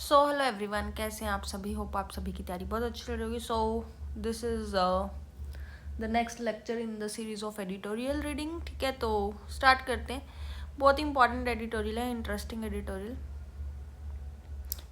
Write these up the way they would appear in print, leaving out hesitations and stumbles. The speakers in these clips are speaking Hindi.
सो हेलो एवरीवन, कैसे हैं आप सभी। होप आप सभी की तैयारी बहुत अच्छी चल रही होगी। So this is the next lecture in the series of editorial reading. ठीक है, तो स्टार्ट करते हैं। बहुत इंपॉर्टेंट एडिटोरियल है, इंटरेस्टिंग एडिटोरियल।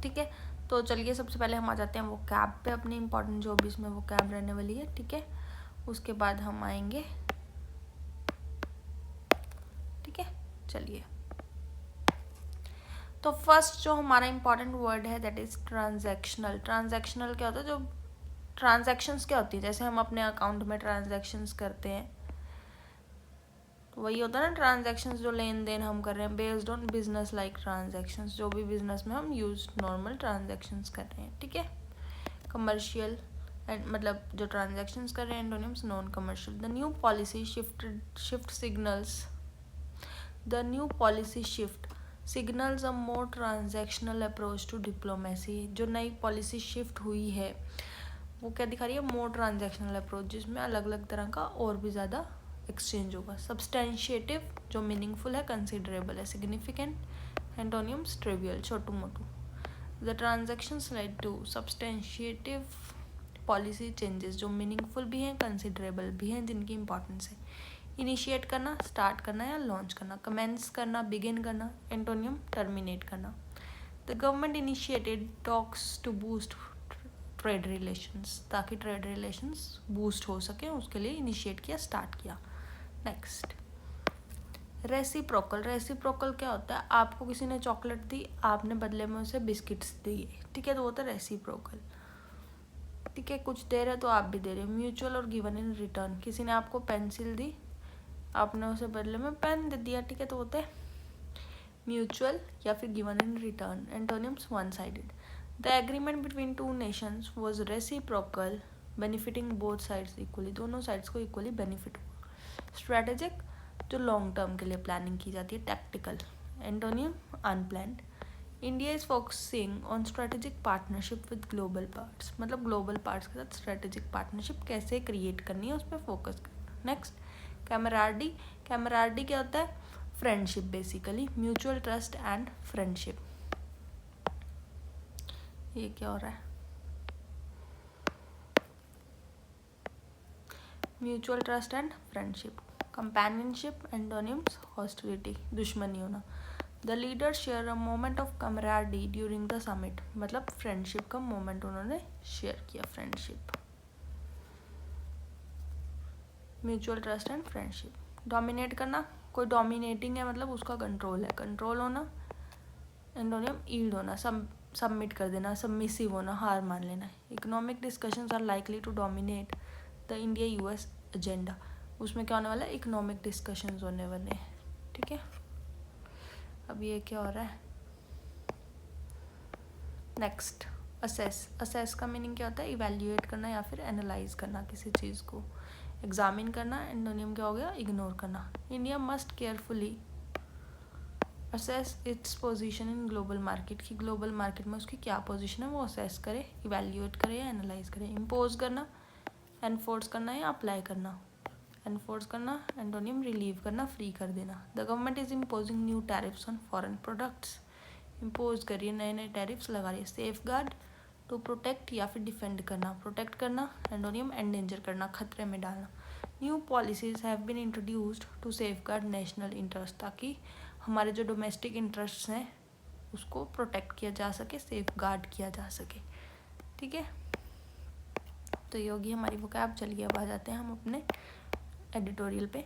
ठीक है, तो चलिए सबसे पहले हम आ जाते हैं वो कैब पे, अपनी इंपॉर्टेंट जो भी इसमें वो कैब रहने वाली है। ठीक है, उसके बाद हम आएंगे। ठीक है, चलिए। तो फर्स्ट जो हमारा इंपॉर्टेंट वर्ड है दैट इज ट्रांजैक्शनल। ट्रांजैक्शनल क्या होता है? जो ट्रांजैक्शंस क्या होती है, जैसे हम अपने अकाउंट में ट्रांजैक्शंस करते हैं, तो वही होता है ना ट्रांजैक्शंस, जो लेन देन हम कर रहे हैं based on business like transactions, जो भी बिजनेस में हम यूज नॉर्मल ट्रांजैक्शंस कर रहे हैं। ठीक है, कमर्शियल मतलब जो ट्रांजैक्शंस कर रहे हैं, antonyms non commercial. The new policy shift signals the new policy shift signals a more transactional approach to diplomacy. जो नई पॉलिसी शिफ्ट हुई है वो क्या दिखा रही है? मोर ट्रांजैक्शनल अप्रोच, जिसमें अलग अलग तरह का और भी ज़्यादा एक्सचेंज होगा। सब्सटेंशिएटिव जो मीनिंगफुल है, कंसिडरेबल है, सिग्निफिकेंट एंटोनियम्स ट्रिवियल छोटू मोटू। The transactions led to substantiative policy changes, जो मीनिंगफुल भी हैं, कंसिडरेबल भी हैं, जिनकी इंपॉर्टेंस है। इनिशिएट करना, स्टार्ट करना या लॉन्च करना। कमेंस करना, बिगिन करना, एंटोनियम टर्मिनेट करना। The government initiated talks to boost trade relations, ताकि ट्रेड रिलेशंस बूस्ट हो सके, उसके लिए इनिशिएट किया, स्टार्ट किया। Next, reciprocal. रेसिप्रोकल क्या होता है? आपको किसी ने चॉकलेट दी, आपने बदले में उसे बिस्किट्स दिए। ठीक है, तो वो होता है रेसिप्रोकल। ठीक है, कुछ दे रहे तो आप भी दे रहे हो। म्यूचुअल और गिवन इन रिटर्न। किसी ने आपको पेंसिल दी, आपने उसे बदले में पेन दे दिया। ठीक है, तो होता है म्यूचुअल या फिर given in return. Antonyms one sided. The agreement between two nations was reciprocal, benefiting both sides equally. दोनों साइड्स को इक्वली बेनिफिट हुआ। स्ट्रेटेजिक जो लॉन्ग टर्म के लिए प्लानिंग की जाती है। Tactical antonym unplanned. India is focusing on strategic partnership with global parts, मतलब ग्लोबल पार्ट्स के साथ स्ट्रेटेजिक पार्टनरशिप कैसे क्रिएट करनी है, उस पर फोकस करना। नेक्स्ट, कैमरार्डी। कैमरार्डी क्या होता है? Friendship basically, mutual trust and friendship. ये क्या हो रहा है? Mutual trust and friendship. Companionship antonyms hostility, दुश्मनी होना। The leader share a moment of camaraderie during the summit, मतलब फ्रेंडशिप का मोमेंट उन्होंने शेयर किया। Friendship, mutual trust and friendship. Dominate करना, कोई डोमिनेटिंग है मतलब उसका कंट्रोल है, कंट्रोल होना। एंटोनियम ईल्ड होना, सबमिट कर देना, सबमिसिव होना, हार मान लेना। Economic discussions are likely to dominate the India US agenda. उसमें क्या होने वाला है? इकोनॉमिक डिस्कशंस होने वाले हैं। ठीक है, अब ये क्या हो रहा है? Next, assess. असेस का मीनिंग क्या होता है? इवेल्युएट करना या फिर एनालाइज करना किसी चीज़ को। एग्जामिन करना, एंटोनियम क्या हो गया? इग्नोर करना। India must carefully assess its position in global market, की ग्लोबल मार्केट में उसकी क्या पोजीशन है वो असेस करे, इवेल्युएट करे या एनालाइज करे। इम्पोज करना, एनफोर्स करना या अप्लाई करना। एनफोर्स करना, एंटोनियम रिलीव करना, फ्री कर देना। The government is imposing new tariffs on foreign products. Impose करिए, नए नए टैरिफ्स लगा रही है। सेफ गार्ड, टू प्रोटेक्ट या फिर डिफेंड करना। प्रोटेक्ट करना, एंटोनियम एंडेंजर करना, खतरे में डालना। New policies have been introduced to safeguard national interest, ताकि हमारे जो डोमेस्टिक इंटरेस्ट्स हैं उसको प्रोटेक्ट किया जा सके, सेफ गार्ड किया जा सके। ठीक है, तो ये होगी हमारी वोकैब। चलिए अब आ जाते हैं हम अपने एडिटोरियल पे।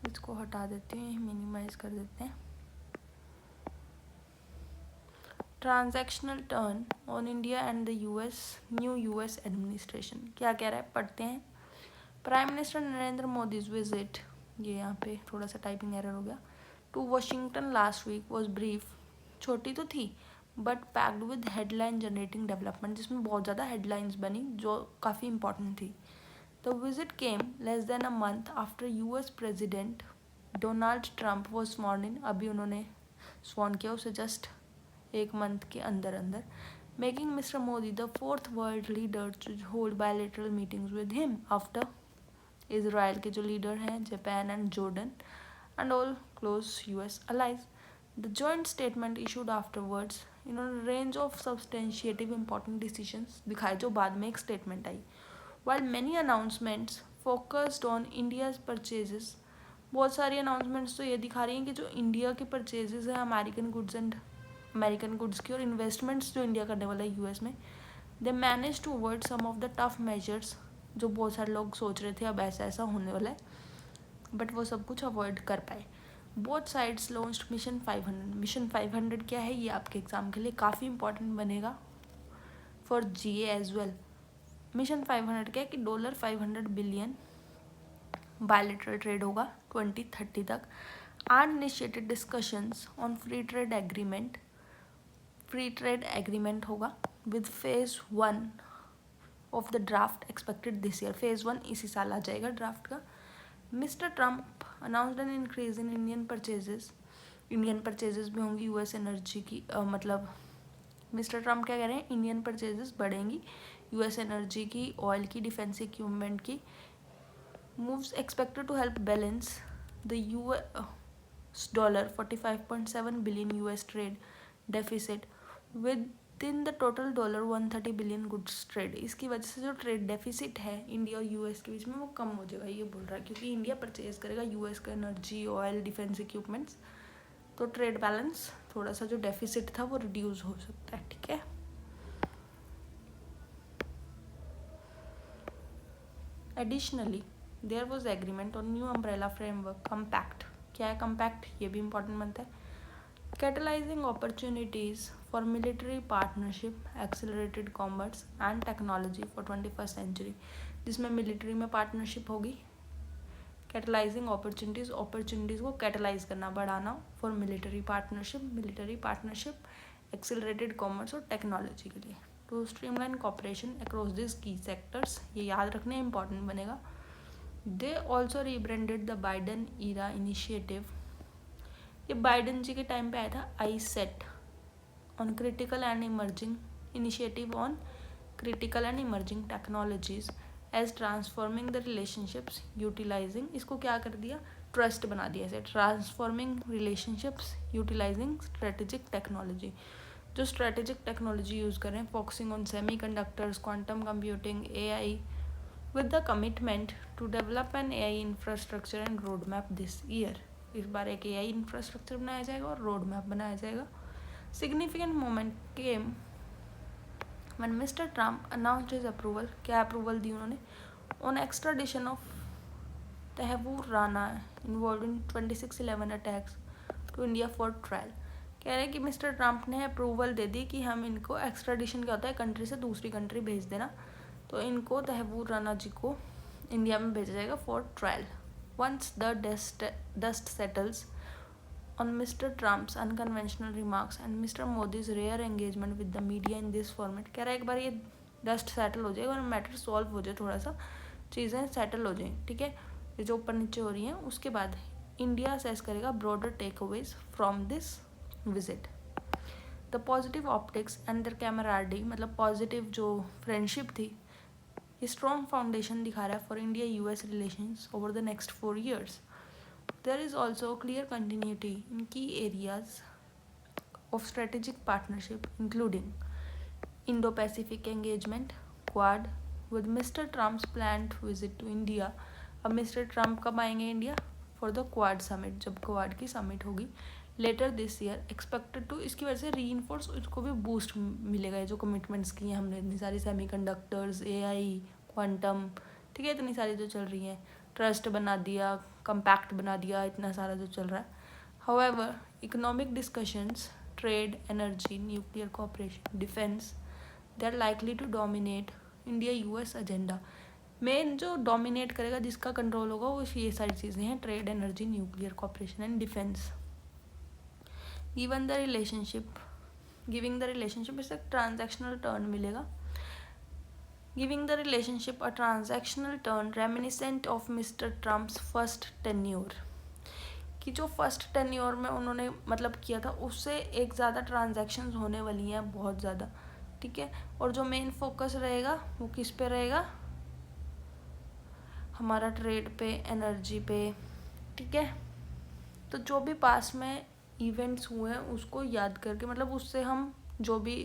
इसको हटा देते हैं, मिनिमाइज कर देते हैं। Transactional turn on India and the US, new US administration. क्या कह रहा है, पढ़ते हैं। Prime minister Narendra Modi's visit, ये यहाँ पे थोड़ा सा टाइपिंग एरर हो गया, to Washington last week was brief. छोटी तो थी but packed with headline generating development, जिसमें बहुत ज़्यादा हेडलाइंस बनी जो काफ़ी इंपॉर्टेंट थी। The visit came less than a month after US president Donald Trump was sworn इन। अभी उन्होंने स्वॉर्न किया उसे जस्ट एक मंथ के अंदर अंदर। Making mister Modi the fourth world leader to hold bilateral meetings with him after Israel के जो लीडर हैं, Japan and Jordan and all close US allies. The joint statement issued afterwards, इन्होंने range of substantive important decisions दिखाए जो बाद में एक स्टेटमेंट आई. While many announcements focused on India's purchases, बहुत सारी अनाउंसमेंट्स तो ये दिखा रही हैं कि जो इंडिया के परचेजेस है अमेरिकन गुड्स की और इन्वेस्टमेंट्स जो इंडिया करने वाला है यूएस में, they manage to avoid some of the tough measures जो बहुत सारे लोग सोच रहे थे अब ऐसा ऐसा होने वाला है, बट वो सब कुछ अवॉइड कर पाए. Both sides launched mission 500. Mission 500 क्या है, ये आपके एग्जाम के लिए काफ़ी इंपॉर्टेंट बनेगा for GA as well. Mission 500 क्या है कि $500 बिलियन बायलैटरल ट्रेड होगा 2030 तक. And initiated discussions on free trade agreement होगा with phase 1 of the draft expected this year. Phase 1 इसी साल आ जाएगा ड्राफ्ट का. Mister Trump announced an increase in Indian purchases भी होंगी यूएस एनर्जी की. मतलब मिस्टर ट्रम्प क्या कह रहे हैं, इंडियन परचेजेस बढ़ेंगी यूएस एनर्जी की, ऑयल की, डिफेंस इक्विपमेंट की. Moves expected to help balance the $45.7 billion US trade deficit with in the total $130 billion goods trade. इसकी वजह से जो ट्रेड डेफिसिट है इंडिया और यूएस के बीच में वो कम हो जाएगा, ये बोल रहा है, क्योंकि इंडिया परचेज करेगा यूएस का एनर्जी, ऑयल, डिफेंस इक्विपमेंट्स, तो ट्रेड बैलेंस थोड़ा सा जो डेफिसिट था वो रिड्यूस हो सकता है. ठीक है. Additionally there was agreement on new umbrella framework compact. क्या है कम्पैक्ट, ये भी इंपॉर्टेंट बनता है. Catalyzing opportunities for military partnership, accelerated commerce and technology for 21st century, जिसमें मिलिट्री में पार्टनरशिप होगी. कैटलाइजिंग अपॉर्चुनिटीज़ को कैटलाइज करना, बढ़ाना. For military partnership, accelerated commerce और टेक्नोलॉजी के लिए. To streamline cooperation across this key sectors, ये याद रखने इंपॉर्टेंट बनेगा. They also rebranded the Biden era initiative. ये बाइडन जी के टाइम पे आया था. ICET on critical and emerging initiative on critical and emerging technologies as transforming the relationships utilising. इसको क्या कर दिया, ट्रस्ट बना दिया ऐसे. Transforming relationships utilising strategic technology, जो स्ट्रेटेजिक टेक्नोलॉजी यूज़ करें. Focusing on semiconductors, quantum computing, AI with the commitment to develop an AI infrastructure and roadmap this year. इस बार एक AI इंफ्रास्ट्रक्चर बनाया जाएगा और रोड मैप बनाया जाएगा. Significant moment came when Mr. Trump announced his approval. क्या अप्रूवल दी उन्होंने, on extradition of Tahawwur Rana involve in 26/11 attacks to India for trial. कह रहे हैं कि मिस्टर ट्रम्प ने अप्रूवल दे दी कि हम इनको एक्स्ट्राडिशन क्या होता है, कंट्री से दूसरी कंट्री भेज देना, तो इनको तहवूर राना जी को इंडिया में भेजा जाएगा for trial. Once the dust settles on Mr. Trump's unconventional remarks and Mr. Modi's rare engagement with the media in this format. कह रहा है एक बार ये डस्ट सेटल हो जाए और मैटर सॉल्व हो जाए, थोड़ा सा चीज़ें सेटल हो जाएं, ठीक है, ये जो ऊपर नीचे हो रही हैं, उसके बाद इंडिया असेस करेगा broader takeaways from this visit. The positive optics and their camaraderie, मतलब पॉजिटिव जो फ्रेंडशिप थी, ये स्ट्रॉन्ग फाउंडेशन दिखा रहा है for India US relations over the next 4 years. There is also clear continuity in key areas of strategic partnership including Indo Pacific engagement, Quad, with mister Trump's planned visit to India. अब मिस्टर ट्रम्प कब आएंगे India, for the Quad summit, जब क्वाड की समिट होगी later this year expected to. इसकी वजह से री इन्फोर्स, उसको भी बूस्ट मिलेगा. ये जो कमिटमेंट्स की हैं हमने, इतनी सारी सेमी कंडक्टर्स, AI, क्वांटम, ठीक है, इतनी सारी जो चल रही हैं, ट्रस्ट बना दिया, कम्पैक्ट बना दिया, इतना सारा जो चल रहा है. However economic discussions, trade, energy, nuclear cooperation, defence, they are likely to dominate India US agenda. Main जो डोमिनेट करेगा, जिसका कंट्रोल होगा, वो ये सारी चीज़ें हैं, trade, energy, nuclear cooperation and defence. Giving the relationship इसे ट्रांजैक्शनल टर्न मिलेगा. Giving the relationship a transactional turn reminiscent of mister Trump's first tenure. कि जो फर्स्ट टेन्योर में उन्होंने मतलब किया था, उससे एक ज़्यादा ट्रांजैक्शंस होने वाली हैं, बहुत ज़्यादा, ठीक है. और जो मेन फोकस रहेगा वो किस पे रहेगा, हमारा ट्रेड पे, एनर्जी पे, ठीक है. तो जो भी पास में इवेंट्स हुए हैं उसको याद करके, मतलब उससे हम जो भी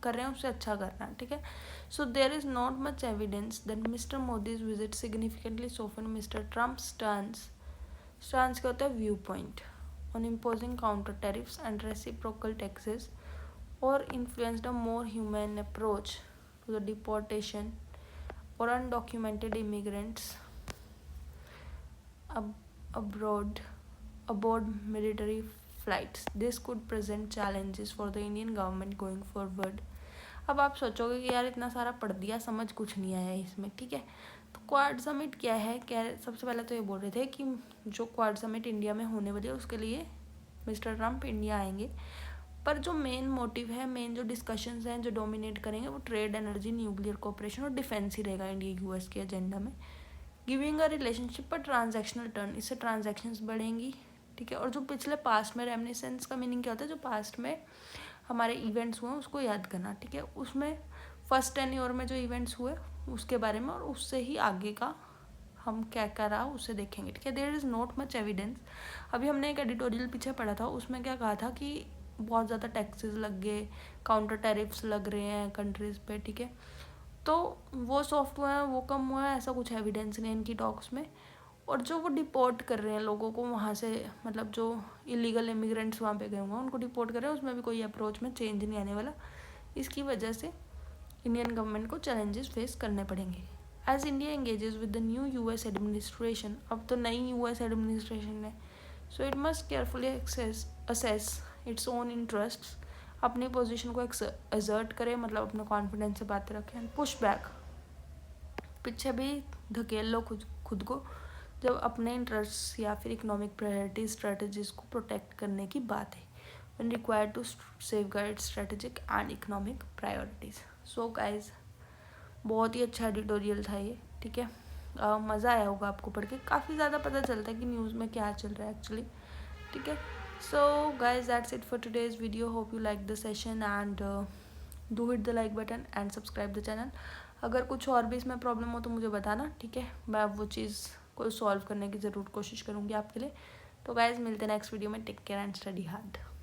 कर रहे हैं उससे अच्छा करना है, ठीक है। So there is not much evidence that mister Modi's visit significantly soften mister Trump stance क्या होता है, view point on imposing counter tariffs and reciprocal taxes और influenced a more human approach to the deportation और undocumented immigrants aboard military flights. This could present challenges for the Indian government going forward. अब आप सोचोगे कि यार इतना सारा पढ़ दिया, समझ कुछ नहीं आया इसमें, ठीक है। तो क्वाड समिट क्या है, सबसे पहले तो ये बोल रहे थे कि जो क्वाड समिट इंडिया में होने वाली है उसके लिए मिस्टर ट्रम्प इंडिया आएंगे, पर जो मेन मोटिव है, मेन जो डिस्कशंस हैं जो डोमिनेट करेंगे वो ट्रेड, एनर्जी, न्यूक्लियर कोऑपरेशन और डिफेंस ही रहेगा इंडिया यूएस के एजेंडा में। गिविंग अ रिलेशनशिप पर ट्रांजैक्शनल टर्न, इससे ट्रांजैक्शंस बढ़ेंगी, ठीक है। और जो पिछले पास्ट में, रेमिनिसेंस का मीनिंग क्या होता है, जो पास्ट में हमारे इवेंट्स हुए उसको याद करना, ठीक है। उसमें फर्स्ट 10 ईयर में जो इवेंट्स हुए उसके बारे में और उससे ही आगे का हम क्या क्या रहा उसे देखेंगे, ठीक है। There is not much evidence. अभी हमने एक एडिटोरियल पीछे पढ़ा था, उसमें क्या कहा था कि बहुत ज़्यादा टैक्सेस लग गए, काउंटर टैरिफ्स लग रहे हैं कंट्रीज़ पे, ठीक है। तो वो सॉफ्ट हुआ है, वो कम हुआ है, ऐसा कुछ एविडेंस नहीं इनकी टॉक्स में। और जो वो डिपोर्ट कर रहे हैं लोगों को वहाँ से, मतलब जो इलीगल इमिग्रेंट्स वहाँ पे गए होंगे उनको डिपोर्ट कर रहे हैं, उसमें भी कोई अप्रोच में चेंज नहीं आने वाला। इसकी वजह से इंडियन गवर्नमेंट को चैलेंजेस फेस करने पड़ेंगे। As India engages with the new US administration, अब तो नई यूएस एडमिनिस्ट्रेशन है, so it must carefully assess its own interests, अपनी पोजीशन को एक्सर्ट करें, मतलब अपने कॉन्फिडेंस से बातें रखें, एंड पुश बैक, पीछे भी धकेल लो खुद को जब अपने इंटरेस्ट या फिर इकोनॉमिक प्रायोरिटी स्ट्रेटजीज को प्रोटेक्ट करने की बात है, when required to safeguard strategic and economic priorities. So guys, बहुत ही अच्छा एडिटोरियल था ये, ठीक है। मज़ा आया होगा आपको पढ़ के, काफ़ी ज़्यादा पता चलता है कि न्यूज़ में क्या चल रहा है एक्चुअली, ठीक है। So guys, that's it for today's video. Hope you like the session and do hit the like button and subscribe the channel. अगर कुछ और भी इसमें प्रॉब्लम हो तो मुझे बताना, ठीक है। मैं वो चीज़ को सॉल्व करने की ज़रूर कोशिश करूँगी आपके लिए। तो गाइज, मिलते हैं नेक्स्ट वीडियो में। Take care and study hard.